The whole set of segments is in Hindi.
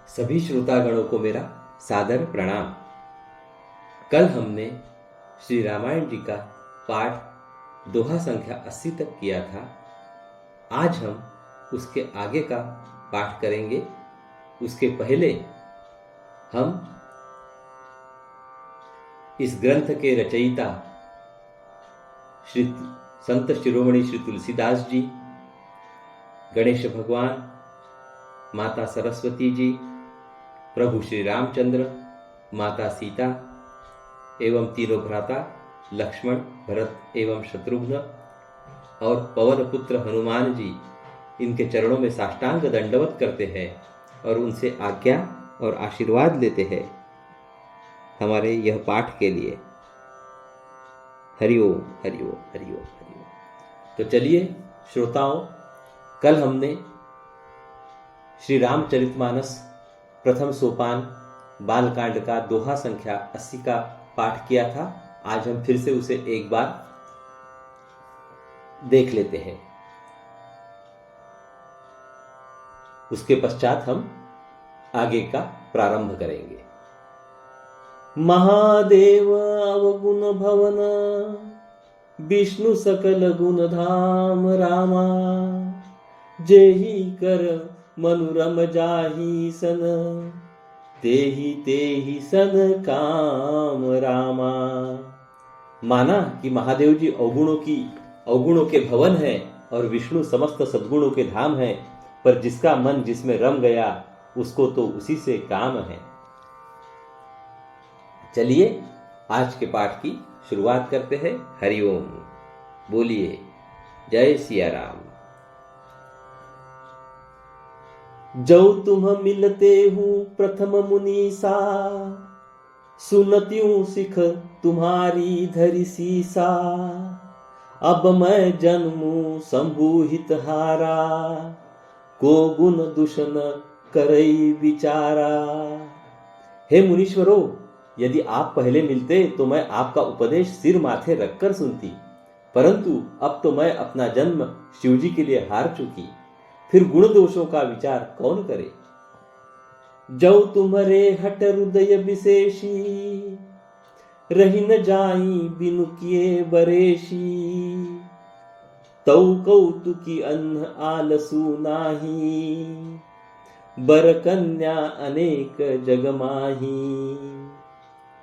सभी श्रोतागणों को मेरा सादर प्रणाम। कल हमने श्री रामायण जी का पाठ दोहा संख्या 80 तक किया था। आज हम उसके आगे का पाठ करेंगे। उसके पहले हम इस ग्रंथ के रचयिता श्री संत शिरोमणि श्री तुलसीदास जी, गणेश भगवान, माता सरस्वती जी, प्रभु श्री रामचंद्र, माता सीता एवं तीनों भ्राता लक्ष्मण, भरत एवं शत्रुघ्न और पवन पुत्र हनुमान जी, इनके चरणों में साष्टांग दंडवत करते हैं और उनसे आज्ञा और आशीर्वाद लेते हैं हमारे यह पाठ के लिए। हरिओम हरिओम हरिओम हरिओम। तो चलिए श्रोताओं, कल हमने श्री रामचरितमानस प्रथम सोपान बालकांड का दोहा संख्या 80 का पाठ किया था। आज हम फिर से उसे एक बार देख लेते हैं। उसके पश्चात हम आगे का प्रारंभ करेंगे। महादेव अवगुण भवन, विष्णु सकल गुण धाम, रामा जेहि कर मनुरम जाहि सन, तेहि तेहि सन काम, रामा। माना कि महादेव जी अवगुणों के भवन है और विष्णु समस्त सद्गुणों के धाम है, पर जिसका मन जिसमें रम गया उसको तो उसी से काम है। चलिए आज के पाठ की शुरुआत करते हैं। हरिओम। बोलिए जय सिया राम। जो तुम मिलते हूँ प्रथम मुनीसा, सुनत्यूं सिख तुम्हारी धरि सीसा, अब मैं जन्मू संभूहित हारा, को गुण दूषण करई विचारा। हे मुनीश्वरों, यदि आप पहले मिलते तो मैं आपका उपदेश सिर माथे रखकर सुनती, परंतु अब तो मैं अपना जन्म शिवजी के लिए हार चुकी, फिर गुण दोषों का विचार कौन करे। जो तुम्हारे हट हृदय विशेषी, रही न जाई बिनु किए बरेशी, तौ कौतुकी अन्न आलसु नाही, बर कन्या अनेक जगमाही।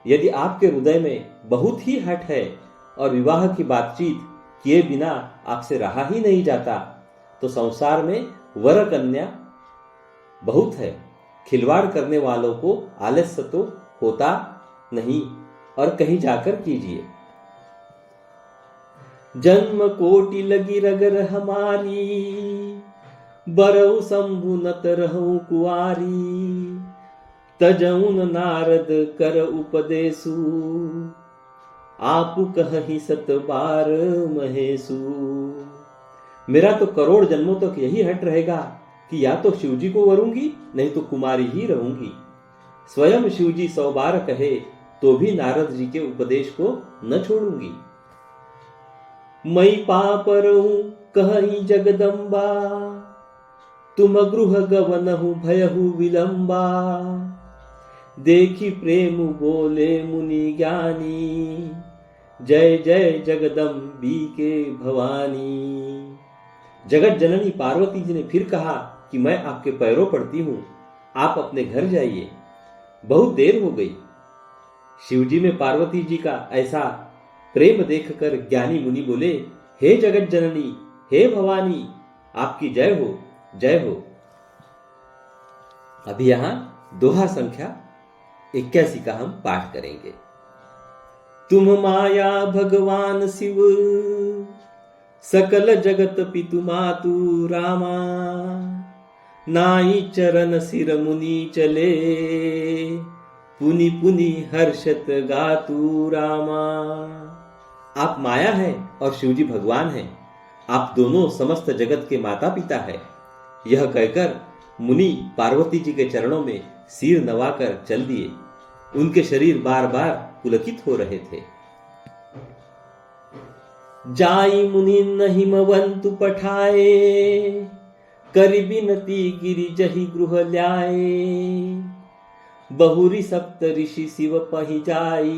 यदि आपके हृदय में बहुत ही हठ है और विवाह की बातचीत किए बिना आपसे रहा ही नहीं जाता, तो संसार में वर कन्या बहुत है। खिलवाड़ करने वालों को आलस्य तो होता नहीं, और कहीं जाकर कीजिए। जन्म कोटि लगी रगर हमारी, बरऊ शंभु नत रहूं कुआरी, तजउन नारद कर उपदेशु, आप कहि सत बार महेशु। मेरा तो करोड़ जन्मों तक यही हट रहेगा कि या तो शिवजी को वरूंगी, नहीं तो कुमारी ही रहूंगी। स्वयं शिवजी 100 बार कहे तो भी नारद जी के उपदेश को न छोड़ूंगी। मई पाप रहूं कहि जगदम्बा, तुम गृह गवनहु भयहु विलंबा, देखी प्रेम बोले मुनि ज्ञानी, जय जय जगदम्बिके भवानी। जगत जननी पार्वती जी ने फिर कहा कि मैं आपके पैरों पड़ती हूं, आप अपने घर जाइए, बहुत देर हो गई। शिवजी में पार्वती जी का ऐसा प्रेम देखकर ज्ञानी मुनि बोले, हे जगत जननी, हे भवानी, आपकी जय हो, जय हो। अभी यहां दोहा संख्या 81 का हम पाठ करेंगे। तुम माया भगवान शिव, सकल जगत पितु मातु, रामा नाई चरण सिर मुनि चले, पुनि पुनि हर्षत गातु, रामा। आप माया हैं और शिवजी भगवान हैं, आप दोनों समस्त जगत के माता पिता हैं। यह कहकर मुनि पार्वती जी के चरणों में सिर नवाकर चल दिए। उनके शरीर बार बार पुलकित हो रहे थे। जाई मुनि न हिमवंतु पठाए, करि बिनती गिरि जहि गृह ल्याए, बहुरी सप्त ऋषि शिव पहि जाई,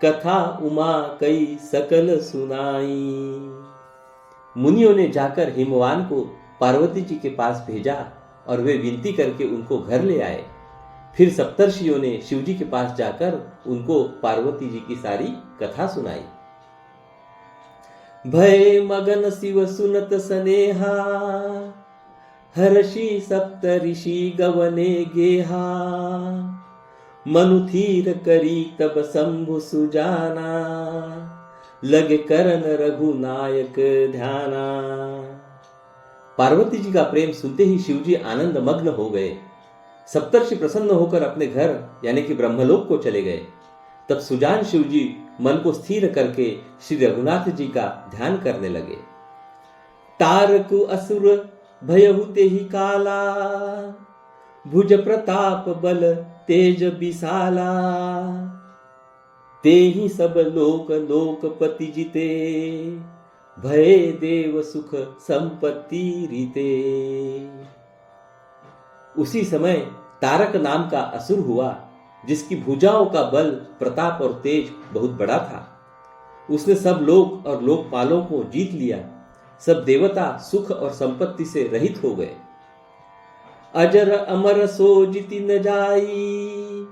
कथा उमा कई सकल सुनाई। मुनियों ने जाकर हिमवान को पार्वती जी के पास भेजा और वे विनती करके उनको घर ले आए। फिर सप्तर्षियों ने शिव जी के पास जाकर उनको पार्वती जी की सारी कथा सुनाई। भय मगन शिव सुनत सनेहा, हर्षि सप्त ऋषि गवने गेहा, मनु थीर करी तब शंभु सुजाना, लगे करन रघुनायक ध्याना। पार्वती जी का प्रेम सुनते ही शिव जी आनंद मग्न हो गए। सप्तर्षि प्रसन्न होकर अपने घर यानी कि ब्रह्मलोक को चले गए। तब सुजान शिव जी मन को स्थिर करके श्री रघुनाथ जी का ध्यान करने लगे। तारकु असुर भयहुते ही काला, भुज प्रताप बल तेज विशाला, ते ही सब लोक लोकपति जिते, भय देव सुख संपत्ति रीते। उसी समय तारक नाम का असुर हुआ, जिसकी भुजाओं का बल, प्रताप और तेज बहुत बड़ा था। उसने सब लोक और लोकपालों को जीत लिया। सब देवता सुख और संपत्ति से रहित हो गए। अजर अमर सो जिति न जाई,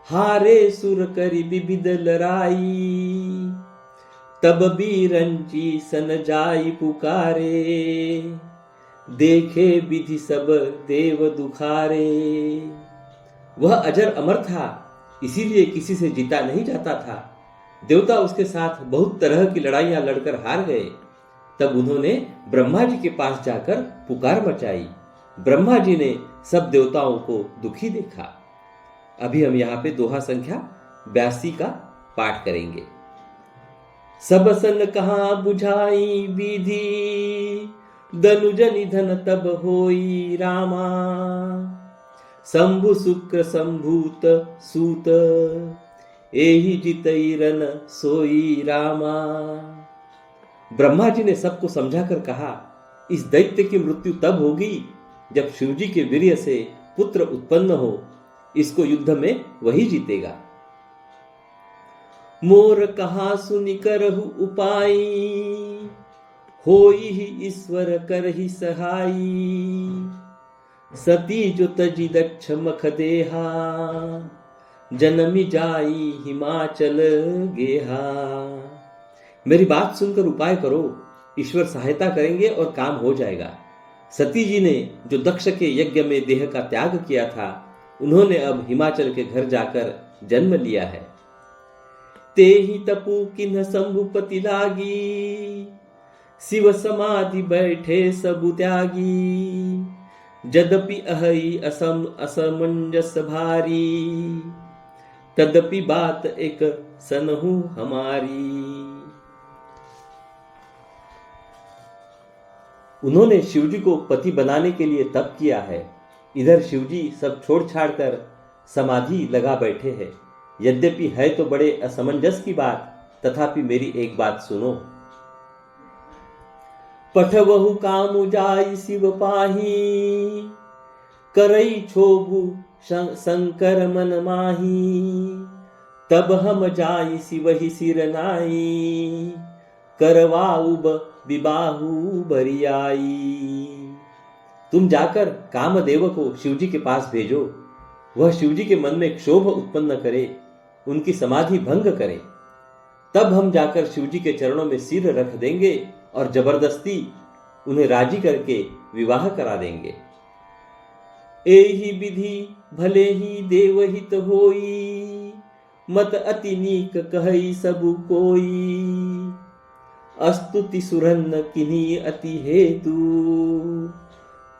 हारे सुर करि विविध लड़ाई, तब बीरंची सन जाई पुकारे, देखे विधि सब देव दुखारे। वह अजर अमर था, इसीलिए किसी से जीता नहीं जाता था। देवता उसके साथ बहुत तरह की लड़ाइयां लड़कर हार गए। तब उन्होंने ब्रह्मा जी के पास जाकर पुकार मचाई। ब्रह्मा जी ने सब देवताओं को दुखी देखा। अभी हम यहाँ पे दोहा संख्या 82 का पाठ करेंगे। सब सन कहाँ बुझाई विधि, दनुज निधन तब होई रामा, शंभु शुक्र संभूत सूत, एहि जितई रन सोई रामा। ब्रह्मा जी ने सबको समझाकर कहा, इस दैत्य की मृत्यु तब होगी जब शिवजी के वीर्य से पुत्र उत्पन्न हो। इसको युद्ध में वही जीतेगा। मोर कहा सुनि करहु उपाई, होई ही ईश्वर करहि सहाई, सती जो तजी दक्ष मख देहा, जनमी जाई हिमाचल गेहा। मेरी बात सुनकर उपाय करो, ईश्वर सहायता करेंगे और काम हो जाएगा। सती जी ने जो दक्ष के यज्ञ में देह का त्याग किया था, उन्होंने अब हिमाचल के घर जाकर जन्म लिया है। ते ही तपु किन्ह शंभुपति लागी, शिव समाधि बैठे सबु त्यागी, जदपि अहई असमंजस भारी, तदपि बात एक सनहु हमारी। उन्होंने शिवजी को पति बनाने के लिए तप किया है। इधर शिवजी सब छोड़ छाड़ कर समाधि लगा बैठे हैं। यद्यपि है तो बड़े असमंजस की बात, तथापि मेरी एक बात सुनो। पठवहु कामु जाई शिव पाही, करई छोभु शंकर मन माही, तब हम जाई शिवहि सिर नाई, करवाउब विबाहु बरियाई। तुम जाकर कामदेव को शिवजी के पास भेजो। वह शिवजी के मन में क्षोभ उत्पन्न करे, उनकी समाधि भंग करे। तब हम जाकर शिवजी के चरणों में सिर रख देंगे और जबरदस्ती उन्हें राजी करके विवाह करा देंगे। एहि विधि भले ही देवहित होई, मत अति नीक कहई सबु कोई, अस्तुति सुरन्न किन्ही अति हेतु,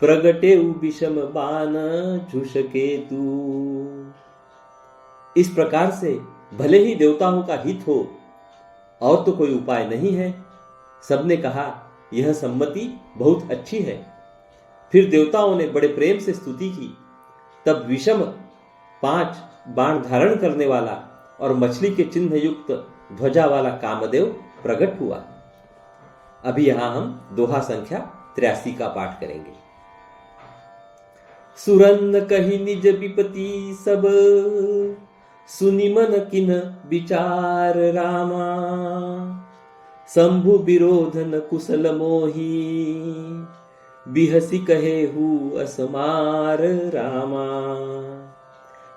प्रगटे विषम बान झुषकेतु। इस प्रकार से भले ही देवताओं का हित हो, और तो कोई उपाय नहीं है। सबने कहा यह सम्मति बहुत अच्छी है। फिर देवताओं ने बड़े प्रेम से स्तुति की। तब विषम 5 बाण धारण करने वाला और मछली के चिन्ह युक्त ध्वजा वाला कामदेव प्रकट हुआ। अभी यहां हम दोहा संख्या 83 का पाठ करेंगे। सुरन कही निज विपति सब, सुनि मन किन विचार रामा। शंभु विरोध न कुशल मोही, बिहसी कहे हु असमार रामा।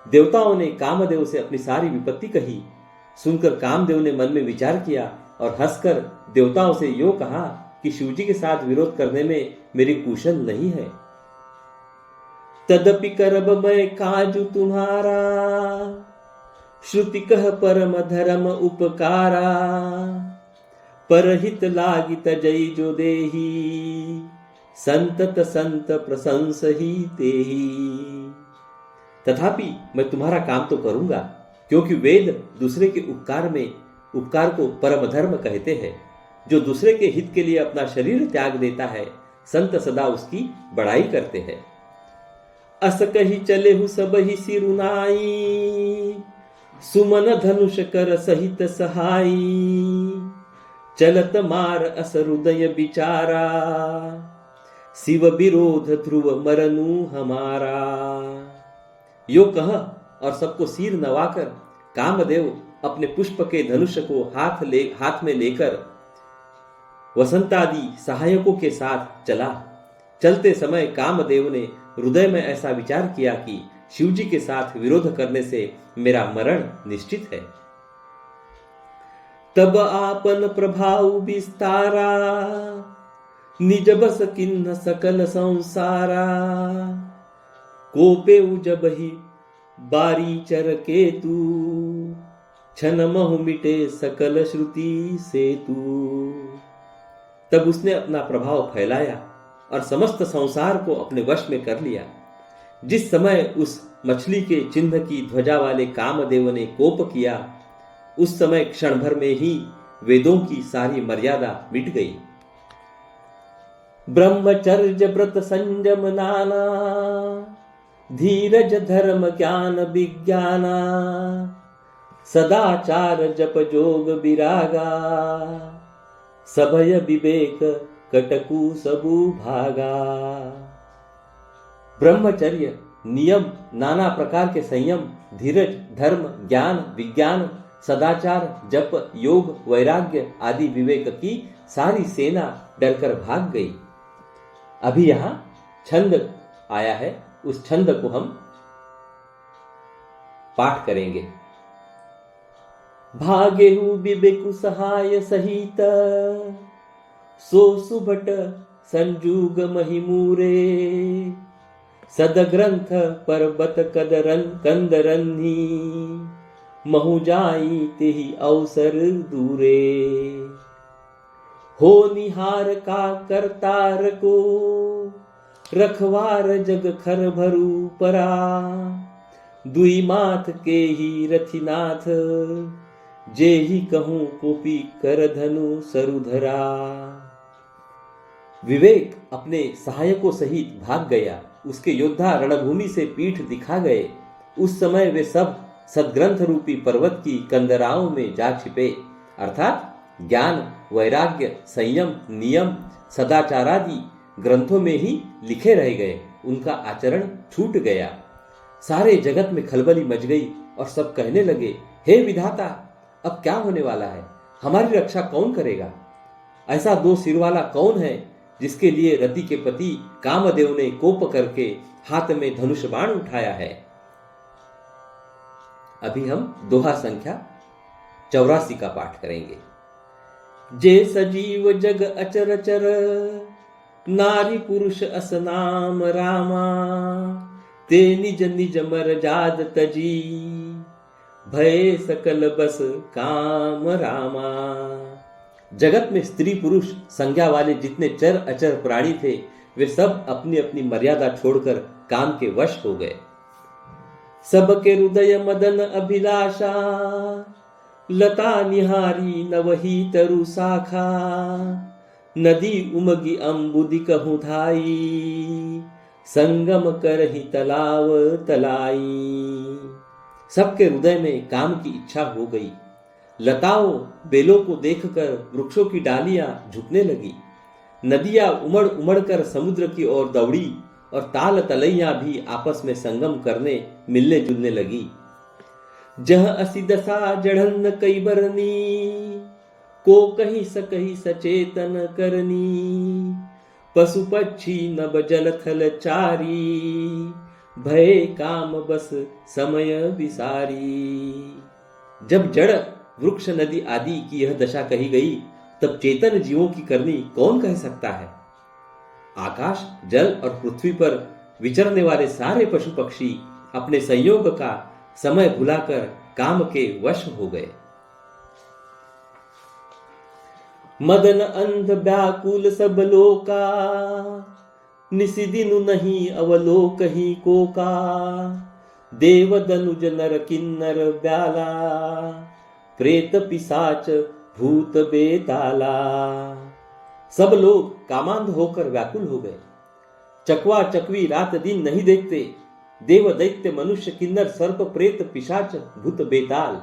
देवताओं ने कामदेव से अपनी सारी विपत्ति कही। सुनकर कामदेव ने मन में विचार किया और हंसकर देवताओं से यो कहा कि शिवजी के साथ विरोध करने में मेरी कुशल नहीं है। तदपि करब मैं काजु तुम्हारा, श्रुति कह परम धर्म उपकारा। परहित लागी तजई जो देही, संतत संत प्रशंस ही तेही। तथापि मैं तुम्हारा काम तो करूंगा, क्योंकि वेद दूसरे के उपकार को परम धर्म कहते हैं। जो दूसरे के हित के लिए अपना शरीर त्याग देता है, संत सदा उसकी बड़ाई करते हैं। अस कही चले हु सब ही सिरुनाई, सुमन धनुष कर सहित सहाई। चलत मार अस हृदय विचारा, शिव विरोध ध्रुव मरनु हमारा। यो कह और सबको सिर नवाकर कामदेव अपने पुष्प के धनुष को हाथ में लेकर वसंतादि सहायकों के साथ चला। चलते समय कामदेव ने हृदय में ऐसा विचार किया कि शिवजी के साथ विरोध करने से मेरा मरण निश्चित है। तब आपन प्रभाव विस्तारा, निज बस किन्न सकल संसारा। कोपे जब ही बारी चर केतु, छन महु मिटे सकल श्रुति सेतु। तब उसने अपना प्रभाव फैलाया और समस्त संसार को अपने वश में कर लिया। जिस समय उस मछली के चिन्ह की ध्वजा वाले कामदेव ने कोप किया, उस समय क्षण भर में ही वेदों की सारी मर्यादा मिट गई। ब्रह्मचर्य व्रत संयम नाना, धीरज धर्म ज्ञान विज्ञाना। सदाचार जप जोग विरागा, सभय विवेक कटकु सबु भागा। ब्रह्मचर्य, नियम, नाना प्रकार के संयम, धीरज, धर्म, ज्ञान, विज्ञान, सदाचार, जप, योग, वैराग्य आदि विवेक की सारी सेना डरकर भाग गई। अभी यहां छंद आया है, उस छंद को हम पाठ करेंगे। भागेहु विवेकु सहाय सहित, सो सुभट संजूग महिमूरे। सदग्रंथ पर्वत कदरन कंदरन्ही, महु जाई तेहि अवसर दूरे। हो निहार का करतार को, रखवार जग खर भरू परा। दुई माथ के ही रथिनाथ, जे ही कहूं कोपी कर धनु सरुधरा। विवेक अपने सहायकों सहित भाग गया। उसके योद्धा रणभूमि से पीठ दिखा गए। उस समय वे सब सदग्रंथ रूपी पर्वत की कंदराओं में जा छिपे, अर्थात ज्ञान, वैराग्य, संयम, नियम, सदाचारादि ग्रंथों में ही लिखे रह गए। उनका आचरण छूट गया। सारे जगत में खलबली मच गई और सब कहने लगे, हे विधाता, अब क्या होने वाला है? हमारी रक्षा कौन करेगा? ऐसा दो सिर वाला कौन है जिसके लिए रति के पति कामदेव ने कोप करके हाथ में धनुष बाण उठाया है? अभी हम दोहा संख्या 84 का पाठ करेंगे। जे सजीव जग अचर चर, नारी पुरुष असनाम रामा। ते निज निज मर जाद तजी, भय सकल बस काम रामा। जगत में स्त्री पुरुष संज्ञा वाले जितने चर अचर प्राणी थे, वे सब अपनी अपनी मर्यादा छोड़कर काम के वश हो गए। सबके हृदय मदन अभिलाषा, लता निहारी नवही तरु शाखा। नदी उमगी अम्बुदि कहूं धाई, संगम करहि तलाव तलाई। सबके हृदय में काम की इच्छा हो गई। लताओं बेलों को देखकर वृक्षों की डालियां झुकने लगी। नदियां उमड़ उमड़ कर समुद्र की ओर दौड़ी और ताल तलैया भी आपस में संगम करने मिलने जुलने लगी। जह असी दशा जढ़न कई बरनी, को कहीं सकही सचेतन करनी। पशु पक्षी नभ जल थल चारी, भय काम बस समय विसारी। जब जड़ वृक्ष नदी आदि की यह दशा कही गई, तब चेतन जीवों की करनी कौन कह सकता है। आकाश जल और पृथ्वी पर विचरने वाले सारे पशु पक्षी अपने संयोग का समय भुलाकर काम के वश हो गए। मदन अंध व्याकुल सब लोका, निसिदिनु नहीं अवलोक ही को का। देव दनुज नर किन्नर ब्याला, प्रेत पिशाच भूत बेताला। सब लोग कामांध होकर व्याकुल हो गए। चकवा चकवी रात दिन नहीं देखते। देव दैत्य मनुष्य किन्नर सर्प प्रेत पिशाच भूत बेताल।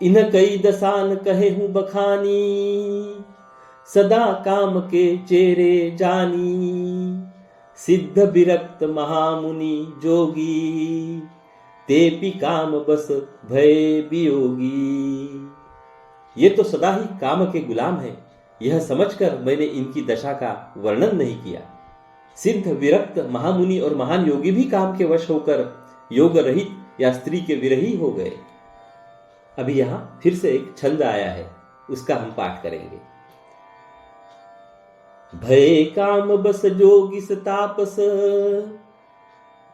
इन कई दसान कहे हूं बखानी, सदा काम के चेरे जानी। सिद्ध विरक्त महामुनि जोगी, तेपि काम बस भय वियोगी। ये तो सदा ही काम के गुलाम हैं, यह समझकर मैंने इनकी दशा का वर्णन नहीं किया। सिद्ध विरक्त महामुनि और महान योगी भी काम के वश होकर योग रहित या स्त्री के विरही हो गए। अभी यहां फिर से एक छंद आया है, उसका हम पाठ करेंगे। भय काम बस जोगिस तापस,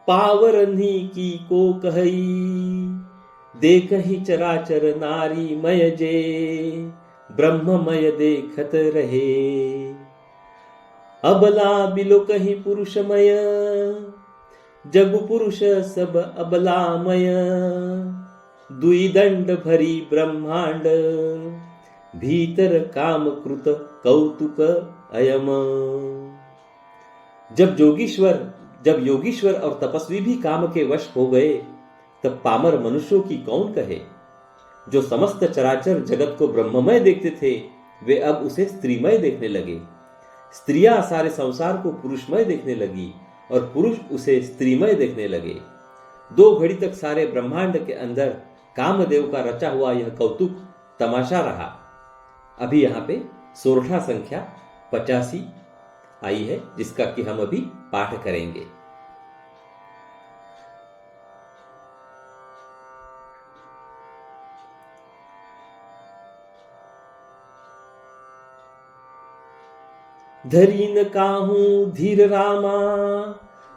पावरन्ही की को कहई। देख ही चराचर नारी मय जे, ब्रह्ममय देखत रहे। अबला बिलो कहीं पुरुषमय, जगु पुरुष सब अबलामय। दुई दंड भरी ब्रह्मांड, भीतर काम कृत कौतुक अयम। जब योगीश्वर और तपस्वी भी काम के वश हो गए, तब पामर मनुष्यों की कौन कहे। जो समस्त चराचर जगत को ब्रह्ममय देखते थे, वे अब उसे स्त्रीमय देखने लगे। स्त्रियां सारे संसार को पुरुषमय देखने लगी और पुरुष उसे स्त्रीमय देखने लगे। 2 घड़ी तक सारे ब्रह्मांड के अंदर कामदेव का रचा हुआ यह कौतुक तमाशा रहा। अभी यहाँ पे सोरठा संख्या 85 आई है, जिसका कि हम अभी पाठ करेंगे। धरीन काहू धीर रामा,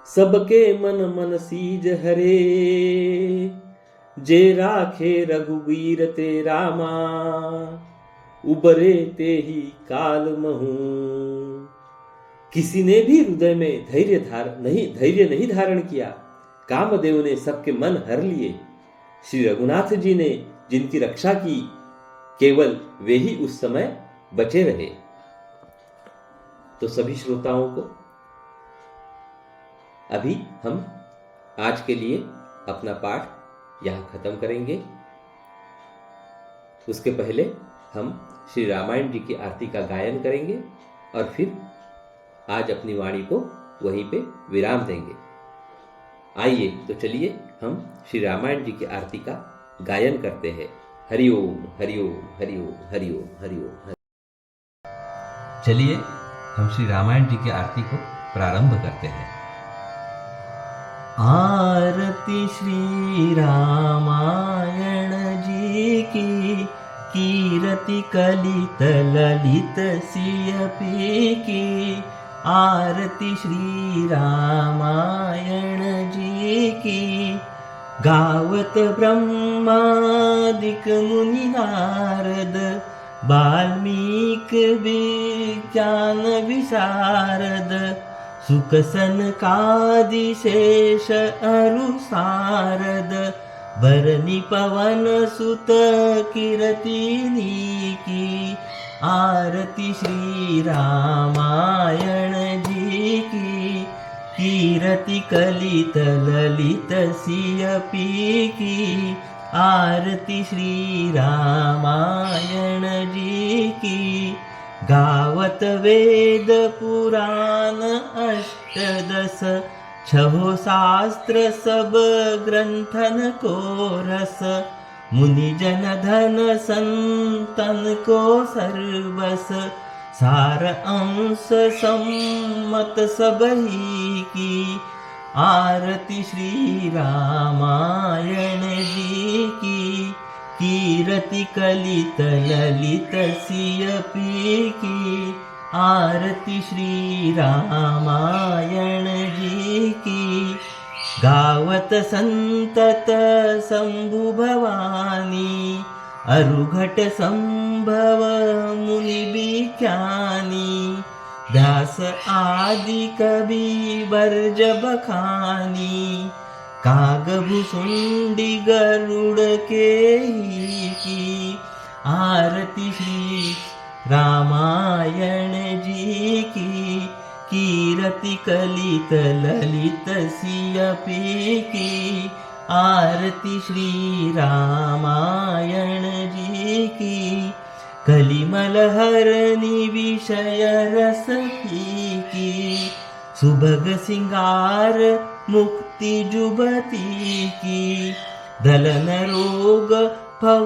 सबके मन मन सीज हरे। जे राखे रघुवीर ते रामा, उबरे ते ही काल महू। किसी ने भी हृदय में धैर्य नहीं धारण किया। कामदेव ने सबके मन हर लिए। श्री रघुनाथ जी ने जिनकी रक्षा की, केवल वे ही उस समय बचे रहे। तो सभी श्रोताओं को अभी हम आज के लिए अपना पाठ यहां खत्म करेंगे। उसके पहले हम श्री रामायण जी की आरती का गायन करेंगे और फिर आज अपनी वाणी को वहीं पे विराम देंगे। आइए तो चलिए हम श्री रामायण जी की आरती का गायन करते हैं। हरिओम हरिओम हरिओम हरिओम हरिओम। चलिए हम श्री रामायण जी की आरती को प्रारंभ करते हैं। आरती श्री रामायण जी की, कीरति कलित ललित सियपी की। आरती श्री रामायण जी की, गावत ब्रह्मादिक मुनि नारद। वाल्मीक विज्ञान विशारद, सुख सनकादि शेष अरु सारद। भरनी पवन सुत कीरतिनी की। आरती श्री रामायण जी की, कीरति कलित ललित सियपी की। आरती श्री रामायण जी की, गावत वेद पुराण अष्टदश, छहो शास्त्र सब ग्रंथन को रस। मुनि जन धन संतन को सर्वस, सार अंश सम्मत सबही की। आरती श्री रामायण जी की, कीरति कलित ललित सिय पी की। आरती श्री रामायण जी की, गावत संतत शंभु भवानी। अरुघट संभव मुनि विख्यानी, व्यास आदि कवि बर्ज बखानी। काग भुसुंडी गरुड़ के ही की। आरती श्री रामायण जी की, कीरति कलित ललित सिय पी की। आरती श्री रामायण जी की, कलिमल हरनि विषय रस की। सुभग सिंगार मुक्ति जुबती की। दलन रोग भव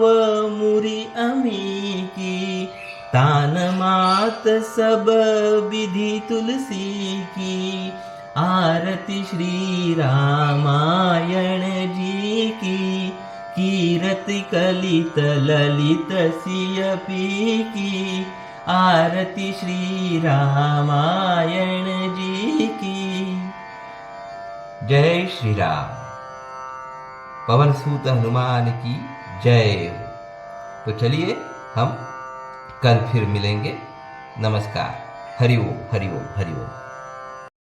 मुरि अमी की। तान मात सब विधि तुलसी की। आरती श्री रामायण जी की, कीरति कलित ललित सिय पी की। आरती श्री रामायण जी की। जय श्री राम। पवन सूत हनुमान की जय। तो चलिए हम कल फिर मिलेंगे। नमस्कार। हरि ओम हरि ओम हरि ओम।